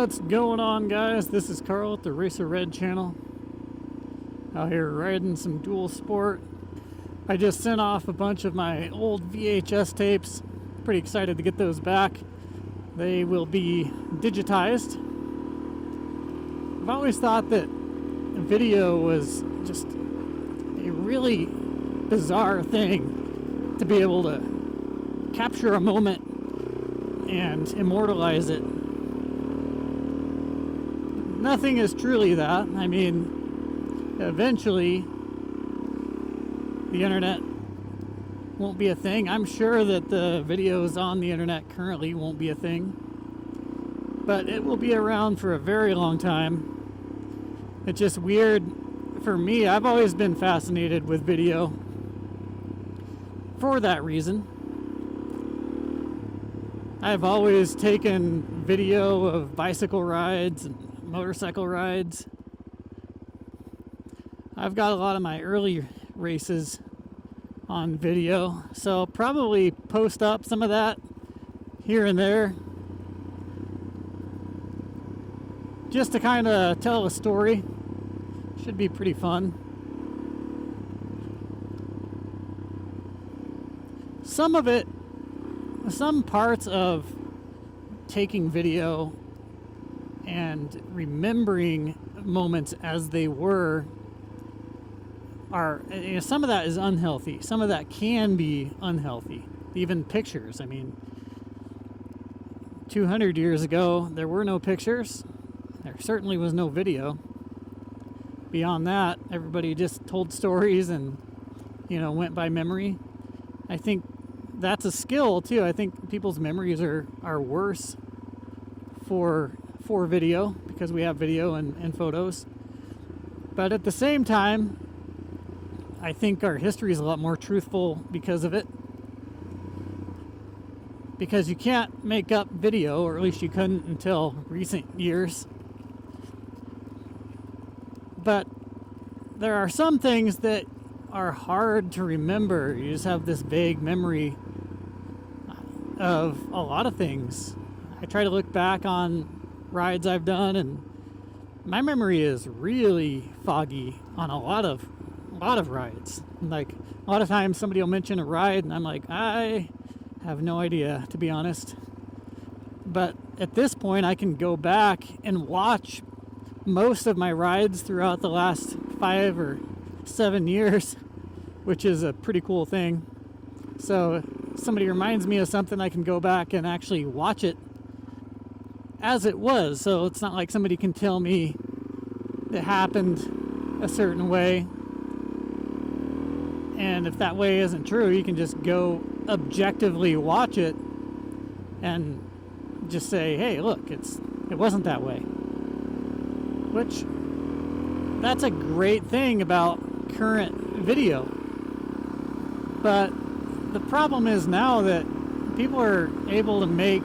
What's going on, guys? This is Carl at the Racer Red channel. Out here riding some dual sport. I just sent off a bunch of my old VHS tapes. Pretty excited to get those back. They will be digitized. I've always thought that video was just a really bizarre thing to be able to capture a moment and immortalize it. Nothing is truly that. I mean, eventually the internet won't be a thing. I'm sure that the videos on the internet currently won't be a thing, but it will be around for a very long time. It's just weird for me. I've always been fascinated with video for that reason. I've always taken video of bicycle rides and motorcycle rides. I've got a lot of my early races on video, so I'll probably post up some of that here and there just to kind of tell a story. Should be pretty fun. Some parts of taking video and remembering moments as they were are, you know, some of that is unhealthy. Some of that can be unhealthy. Even pictures. I mean, 200 years ago, there were no pictures. There certainly was no video. Beyond that, everybody just told stories and, you know, went by memory. I think that's a skill too. I think people's memories are worse for video because we have video and photos. But at the same time, I think our history is a lot more truthful because of it. Because you can't make up video, or at least you couldn't until recent years. But there are some things that are hard to remember. You just have this vague memory of a lot of things. I try to look back on rides I've done, and my memory is really foggy on a lot of rides. Like, a lot of times somebody will mention a ride and I'm like, I have no idea, to be honest. But at this point I can go back and watch most of my rides throughout the last 5 or 7 years, which is a pretty cool thing. So if somebody reminds me of something, I can go back and actually watch it as it was. So it's not like somebody can tell me it happened a certain way, and if that way isn't true, you can just go objectively watch it and just say, hey, look, it wasn't that way. Which, that's a great thing about current video. But the problem is now that people are able to make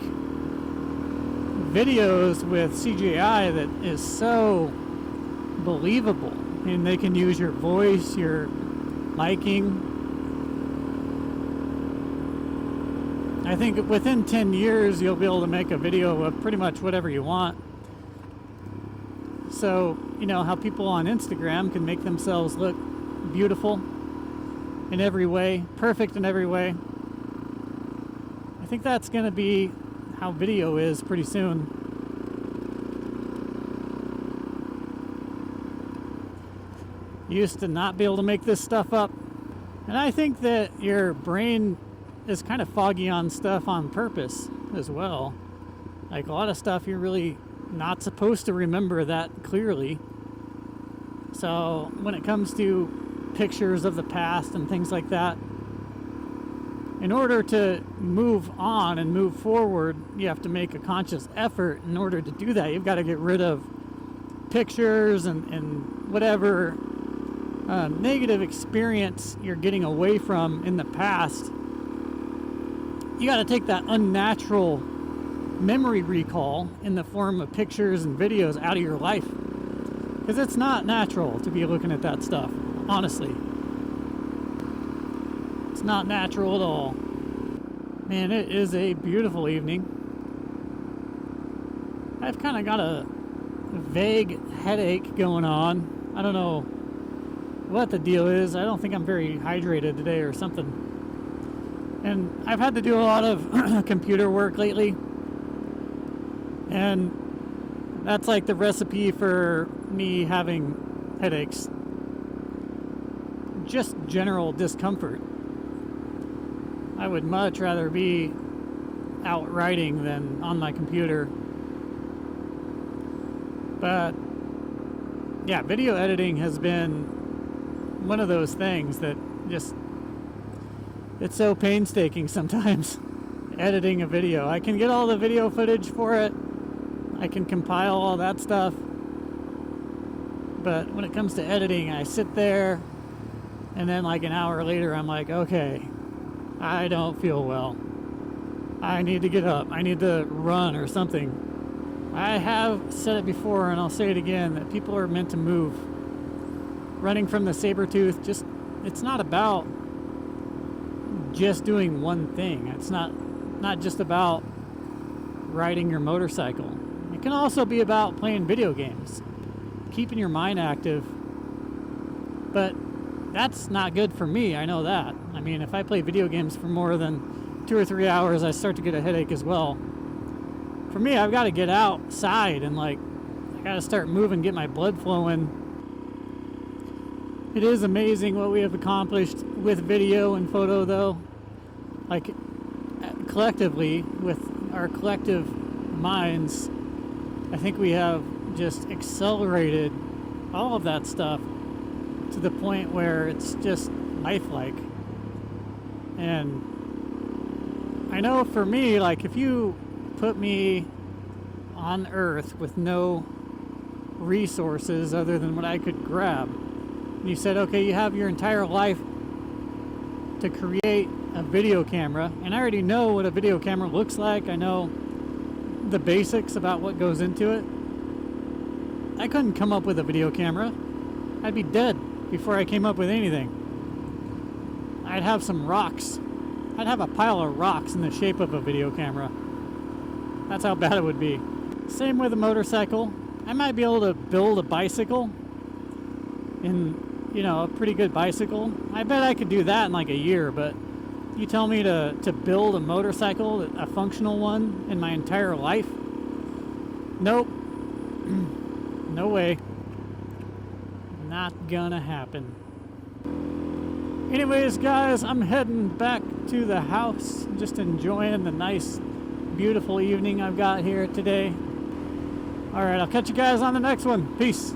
videos with CGI that is so believable. I mean, they can use your voice, your liking. I think within 10 years you'll be able to make a video of pretty much whatever you want. So, you know how people on Instagram can make themselves look beautiful in every way, perfect in every way. I think that's going to be how video is pretty soon. You used to not be able to make this stuff up. And I think that your brain is kind of foggy on stuff on purpose as well. Like, a lot of stuff you're really not supposed to remember that clearly. So when it comes to pictures of the past and things like that, in order to move on and move forward, you have to make a conscious effort. In order to do that, you've got to get rid of pictures and whatever negative experience you're getting away from in the past. You got to take that unnatural memory recall in the form of pictures and videos out of your life, because it's not natural to be looking at that stuff. Honestly, it's not natural at all. Man, it is a beautiful evening. I've kind of got a vague headache going on. I don't know what the deal is. I don't think I'm very hydrated today or something. And I've had to do a lot of computer work lately. And that's like the recipe for me having headaches. Just general discomfort. I would much rather be out riding than on my computer. But yeah, video editing has been one of those things that just, it's so painstaking sometimes. Editing a video. I can get all the video footage for it. I can compile all that stuff. But when it comes to editing, I sit there and then like an hour later I'm like, okay, I don't feel well. I need to get up. I need to run or something. I have said it before and I'll say it again, that people are meant to move. Running from the saber-tooth, just, it's not about just doing one thing. It's not just about riding your motorcycle. It can also be about playing video games, keeping your mind active. But that's not good for me, I know that. I mean, if I play video games for more than 2 or 3 hours, I start to get a headache as well. For me, I've got to get outside and like, I got to start moving, get my blood flowing. It is amazing what we have accomplished with video and photo though. Like, collectively, with our collective minds, I think we have just accelerated all of that stuff to the point where it's just lifelike. And I know for me, like, if you put me on Earth with no resources other than what I could grab, and you said, okay, you have your entire life to create a video camera, and I already know what a video camera looks like. I know the basics about what goes into it. I couldn't come up with a video camera. I'd be dead before I came up with anything. I'd have some rocks. I'd have a pile of rocks in the shape of a video camera. That's how bad it would be. Same with a motorcycle. I might be able to build a bicycle in, you know, a pretty good bicycle. I bet I could do that in like a year, but you tell me to build a motorcycle, a functional one, in my entire life? Nope. No way. Not gonna happen. Anyways, guys, I'm heading back to the house. Just enjoying the nice, beautiful evening I've got here today. Alright, I'll catch you guys on the next one. Peace.